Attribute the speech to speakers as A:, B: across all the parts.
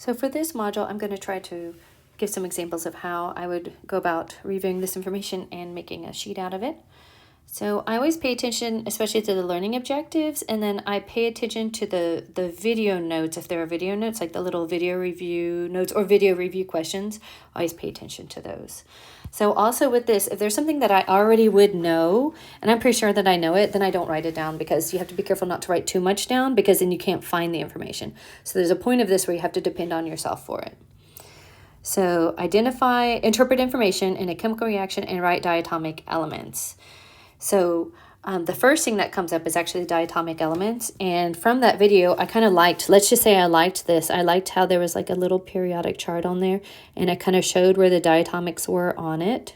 A: So for this module, I'm going to try to give some examples of how I would go about reviewing this information and making a sheet out of it. So I always pay attention, especially to the learning objectives, and then I pay attention to the video notes. If there are video notes, like the little video review notes or video review questions, I always pay attention to those. So also with this, if there's something that I already would know, and I'm pretty sure that I know it, then I don't write it down, because you have to be careful not to write too much down, because then you can't find the information. So there's a point of this where you have to depend on yourself for it. So interpret information in a chemical reaction and write diatomic elements. So the first thing that comes up is actually the diatomic elements. And from that video, I kind of liked, let's just say I liked this. I liked how there was like a little periodic chart on there, and it kind of showed where the diatomics were on it.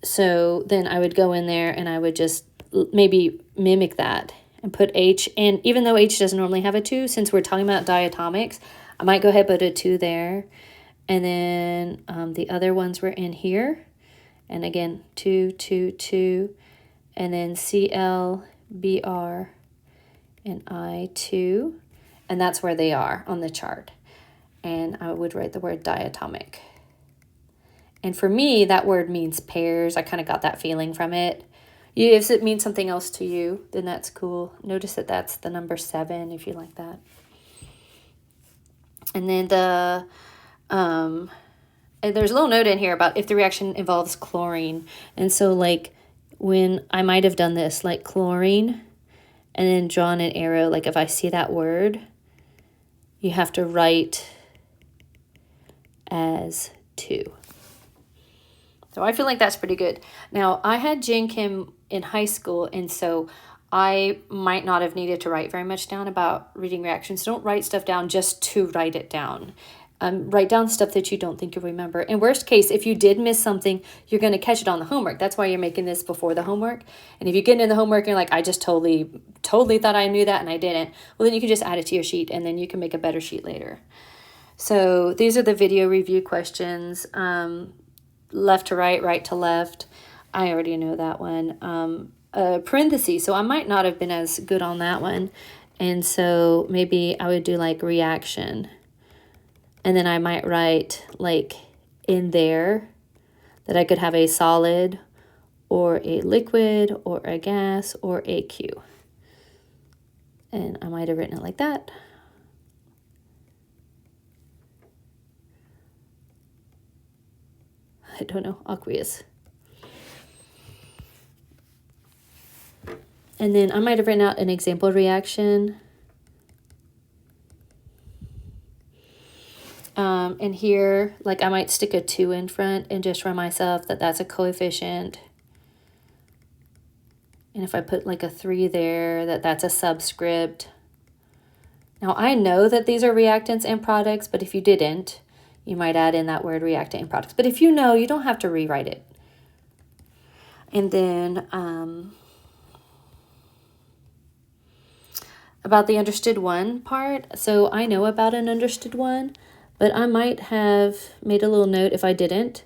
A: So then I would go in there and I would just maybe mimic that and put H. And even though H doesn't normally have a 2, since we're talking about diatomics, I might go ahead and put a 2 there. And then the other ones were in here. And again, 2, 2, 2, and then Cl, Br, and I2, and that's where they are on the chart. And I would write the word diatomic. And for me, that word means pairs. I kind of got that feeling from it. If it means something else to you, then that's cool. Notice that that's the number 7 if you like that. And then there's a little note in here about if the reaction involves chlorine. And so like when I might have done this, like chlorine, and then drawn an arrow, like if I see that word, you have to write as 2. So I feel like that's pretty good. Now, I had Gen Chem in high school, and so I might not have needed to write very much down about reading reactions. Don't write stuff down just to write it down. Write down stuff that you don't think you'll remember. In worst case, if you did miss something, you're going to catch it on the homework. That's why you're making this before the homework. And if you get into the homework and you're like, I just totally thought I knew that and I didn't, well, then you can just add it to your sheet and then you can make a better sheet later. So these are the video review questions. Left to right, right to left. I already know that one. Parentheses. So I might not have been as good on that one. And so maybe I would do like reaction. And then I might write like in there that I could have a solid or a liquid or a gas or a Q. And I might have written it like that. I don't know, aqueous. And then I might have written out an example reaction. And here, like I might stick a 2 in front and just remind myself that that's a coefficient. And if I put like a 3 there, that's a subscript. Now I know that these are reactants and products, but if you didn't, you might add in that word reactant and products. But if you know, you don't have to rewrite it. And then about the understood one part. So I know about an understood one, but I might have made a little note if I didn't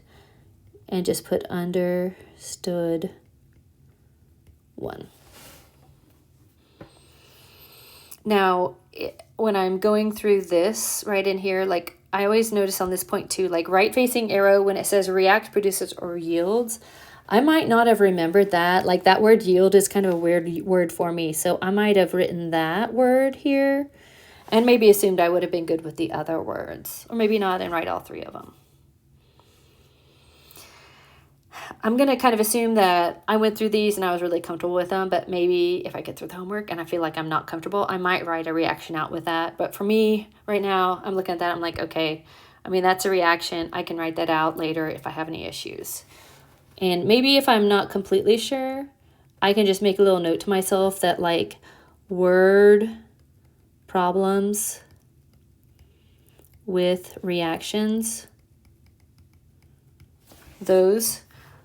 A: and just put understood one. Now, when I'm going through this right in here, like I always notice on this point too, like right facing arrow when it says react, produces, or yields, I might not have remembered that. Like that word yield is kind of a weird word for me. So I might have written that word here and maybe assumed I would have been good with the other words, or maybe not and write all 3 of them. I'm going to kind of assume that I went through these and I was really comfortable with them, but maybe if I get through the homework and I feel like I'm not comfortable, I might write a reaction out with that. But for me right now, I'm looking at that, I'm like, okay, I mean, that's a reaction. I can write that out later if I have any issues. And maybe if I'm not completely sure, I can just make a little note to myself that like word problems with reactions, those,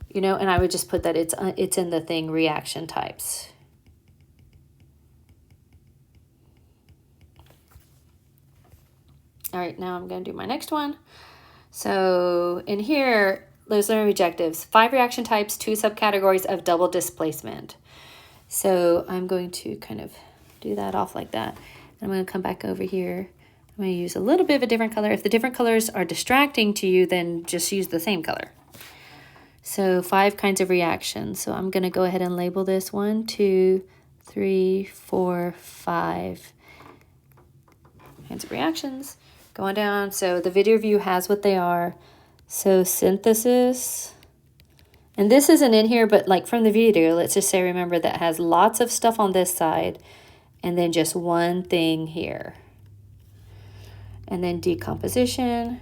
A: you know, and I would just put that it's in the thing reaction types. All right, now I'm going to do my next one. So in here, those learning objectives, 5 reaction types, 2 subcategories of double displacement. So I'm going to kind of do that off like that. I'm going to come back over here. I'm going to use a little bit of a different color. If the different colors are distracting to you, then just use the same color. So 5 kinds of reactions. So I'm going to go ahead and label this 1, 2, 3, 4, 5 kinds of reactions. Going down. So the video view has what they are. So synthesis. And this isn't in here, but like from the video, let's just say, remember, that has lots of stuff on this side and then just one thing here. And then decomposition.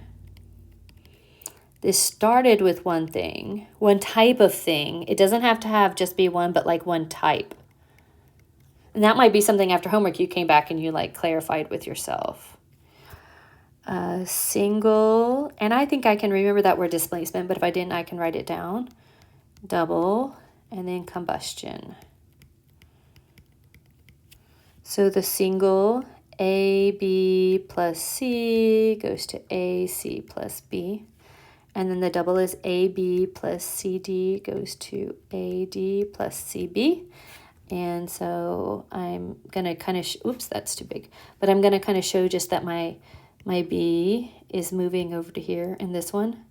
A: This started with one thing, one type of thing. It doesn't have to have just be one, but like one type. And that might be something after homework you came back and you like clarified with yourself. Single, and I think I can remember that word displacement, but if I didn't, I can write it down. Double, and then combustion. So the single, AB plus C goes to AC plus B. And then the double is AB plus CD goes to AD plus CB. And so I'm going to kind of, oops, that's too big. But I'm going to kind of show just that my B is moving over to here in this one.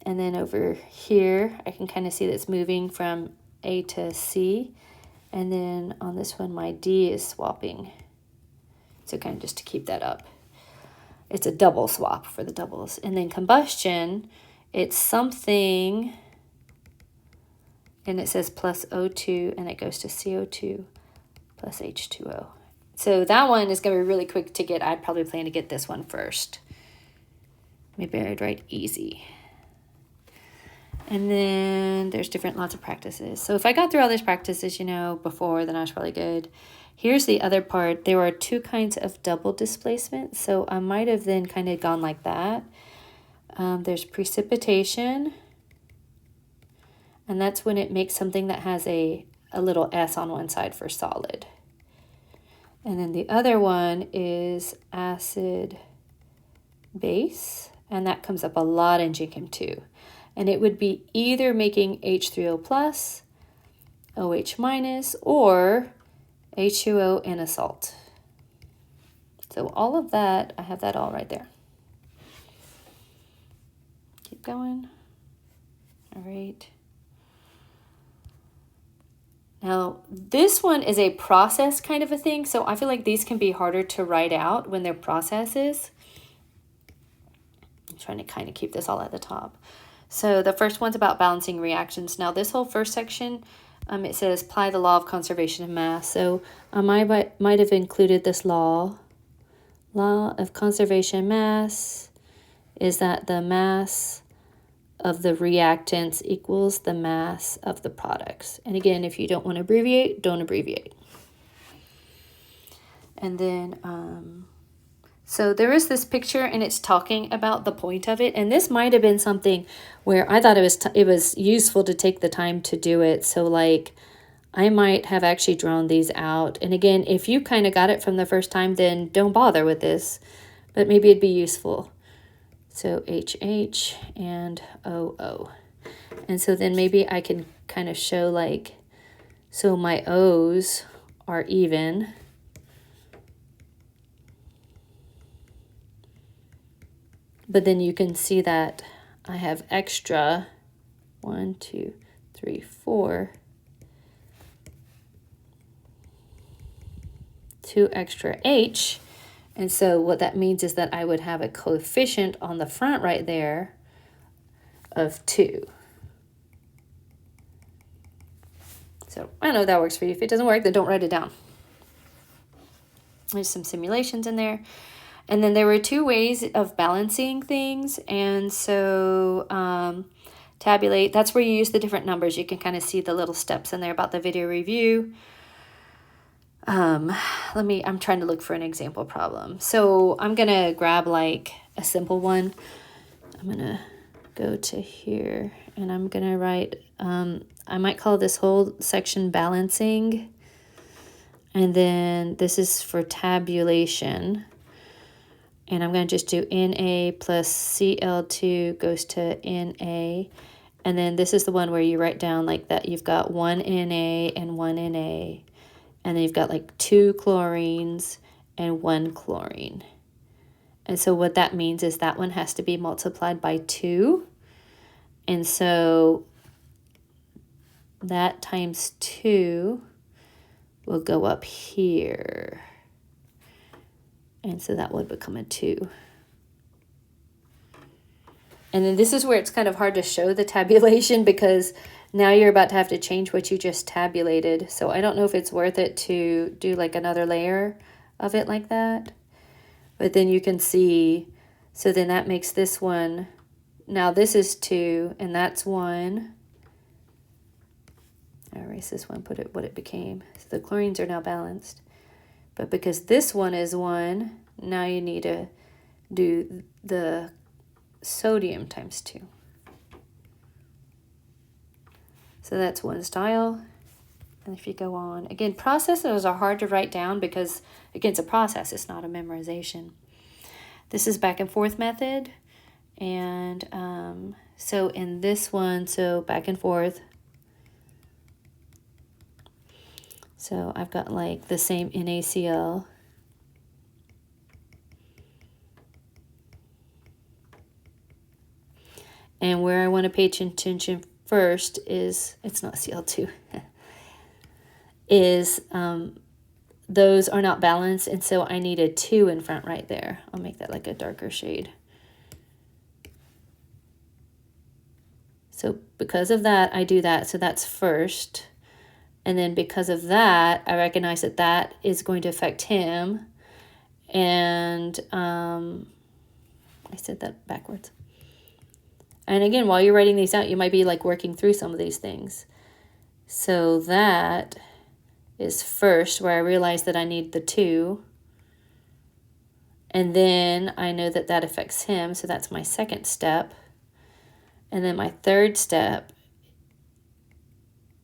A: And then over here, I can kind of see that it's moving from A to C. And then on this one, my D is swapping. So kind of just to keep that up. It's a double swap for the doubles. And then combustion, it's something, and it says plus O2, and it goes to CO2 plus H2O. So that one is going to be really quick to get. I'd probably plan to get this one first. Maybe I'd write easy. And then there's lots of practices. So if I got through all these practices, before, then I was probably good. Here's the other part. There are 2 kinds of double displacement. So I might have then kind of gone like that. There's precipitation. And that's when it makes something that has a little S on one side for solid. And then the other one is acid base. And that comes up a lot in GChem 2. And it would be either making H3O plus, OH minus, or H2O and a salt. So all of that, I have that all right there. Keep going. All right. Now, this one is a process kind of a thing, so I feel like these can be harder to write out when they're processes. I'm trying to kind of keep this all at the top. So the first one's about balancing reactions. Now, this whole first section, it says apply the law of conservation of mass. So I might have included this law. Law of conservation mass is that the mass of the reactants equals the mass of the products. And again, if you don't want to abbreviate, don't abbreviate. And then, so there is this picture and it's talking about the point of it. And this might have been something where I thought it was useful to take the time to do it. So like I might have actually drawn these out. And again, if you kind of got it from the first time, then don't bother with this, but maybe it'd be useful. So HH and OO. And so then maybe I can kind of show like, so my O's are even. But then you can see that I have extra 1, 2, 3, 4. 2 extra H. And so what that means is that I would have a coefficient on the front right there of 2. So I know that works for you. If it doesn't work, then don't write it down. There's some simulations in there. And then there were 2 ways of balancing things. And so tabulate, that's where you use the different numbers. You can kind of see the little steps in there about the video review. I'm trying to look for an example problem. So I'm going to grab like a simple one. I'm going to go to here and I'm going to write, I might call this whole section balancing. And then this is for tabulation. And I'm going to just do Na plus Cl2 goes to Na. And then this is the one where you write down like that. You've got 1 Na and 1 Na. And then you've got like 2 chlorines and 1 chlorine. And so what that means is that one has to be multiplied by 2. And so that times 2 will go up here. And so that would become a 2. And then this is where it's kind of hard to show the tabulation because now you're about to have to change what you just tabulated. So I don't know if it's worth it to do like another layer of it like that. But then you can see, so then that makes this one, now this is 2 and that's 1. I'll erase this one, put it what it became. So the chlorines are now balanced. But because this one is 1, now you need to do the sodium times 2. So that's one style. And if you go on, again, processes are hard to write down because, again, it's a process. It's not a memorization. This is back and forth method. And so in this one, so back and forth. So I've got like the same NaCl. And where I want to pay attention first is, it's not Cl2, is those are not balanced, and so I need a 2 in front right there. I'll make that like a darker shade. So because of that, I do that, so that's first. And then because of that, I recognize that that is going to affect him. And I said that backwards. And again, while you're writing these out, you might be like working through some of these things. So that is first, where I realize that I need the 2. And then I know that that affects him, so that's my second step. And then my third step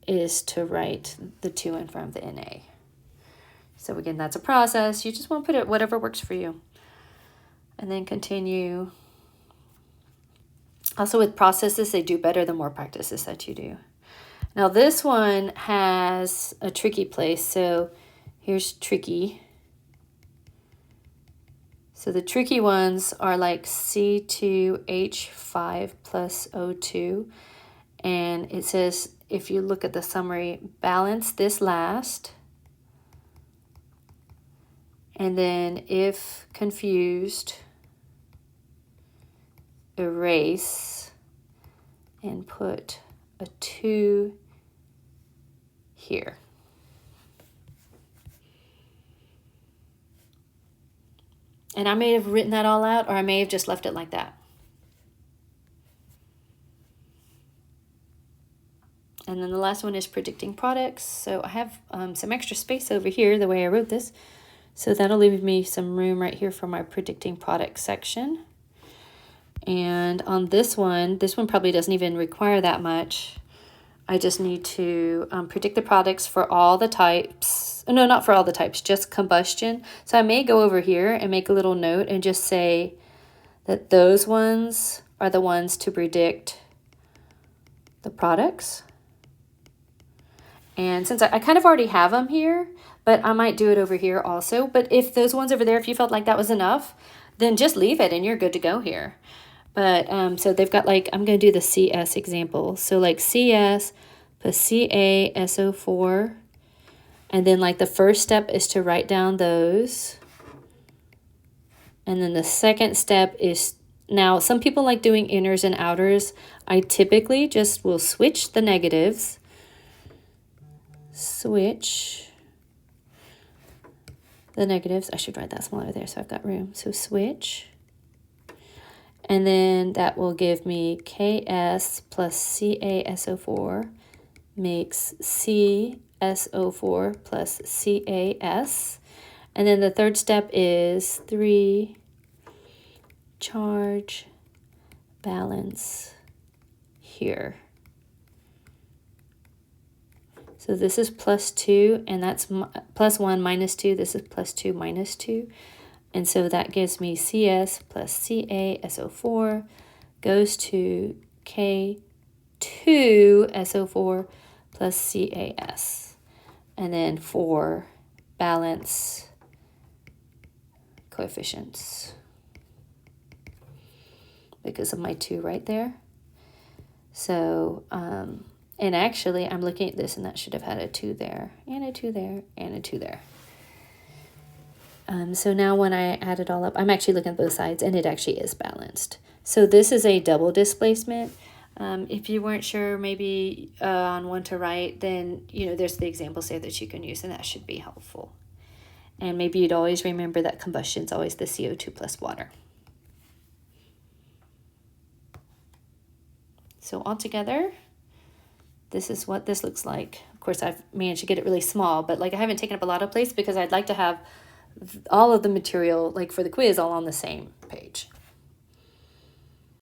A: is to write the 2 in front of the Na. So again, that's a process. You just want to put it whatever works for you. And then continue. Also with processes, they do better the more practices that you do. Now this one has a tricky place. So here's tricky. So the tricky ones are like C2H5 plus O2. And it says, if you look at the summary, balance this last. And then if confused, erase and put a 2 here. And I may have written that all out, or I may have just left it like that. And then the last one is predicting products. So I have some extra space over here, the way I wrote this. So that'll leave me some room right here for my predicting products section. And on this one probably doesn't even require that much. I just need to predict the products for all the types. No, not for all the types, just combustion. So I may go over here and make a little note and just say that those ones are the ones to predict the products. And since I kind of already have them here, but I might do it over here also. But if those ones over there, if you felt like that was enough, then just leave it and you're good to go here. But so they've got like, I'm going to do the CS example. So like CS plus CaSO4. And then like the first step is to write down those. And then the second step is, now some people like doing inners and outers. I typically just will switch the negatives. Switch the negatives. I should write that smaller there so I've got room. So switch. And then that will give me Ks plus CaSO4 makes CSO4 plus CaS. And then the third step is 3 charge balance here. So this is plus 2, and that's plus 1 minus 2. This is plus 2 minus 2. And so that gives me CS plus CaSO4 goes to K2SO4 plus CaS. And then 4 balance coefficients. because of my 2 right there. So, and actually I'm looking at this and that should have had a 2 there, and a 2 there, and a 2 there. So now when I add it all up, I'm actually looking at both sides and it actually is balanced. So this is a double displacement. If you weren't sure maybe on one to right, then, you know, there's the examples there that you can use and that should be helpful. And maybe you'd always remember that combustion is always the CO2 plus water. So altogether, this is what this looks like. Of course, I've managed to get it really small, but like I haven't taken up a lot of place because I'd like to have all of the material, like for the quiz, all on the same page.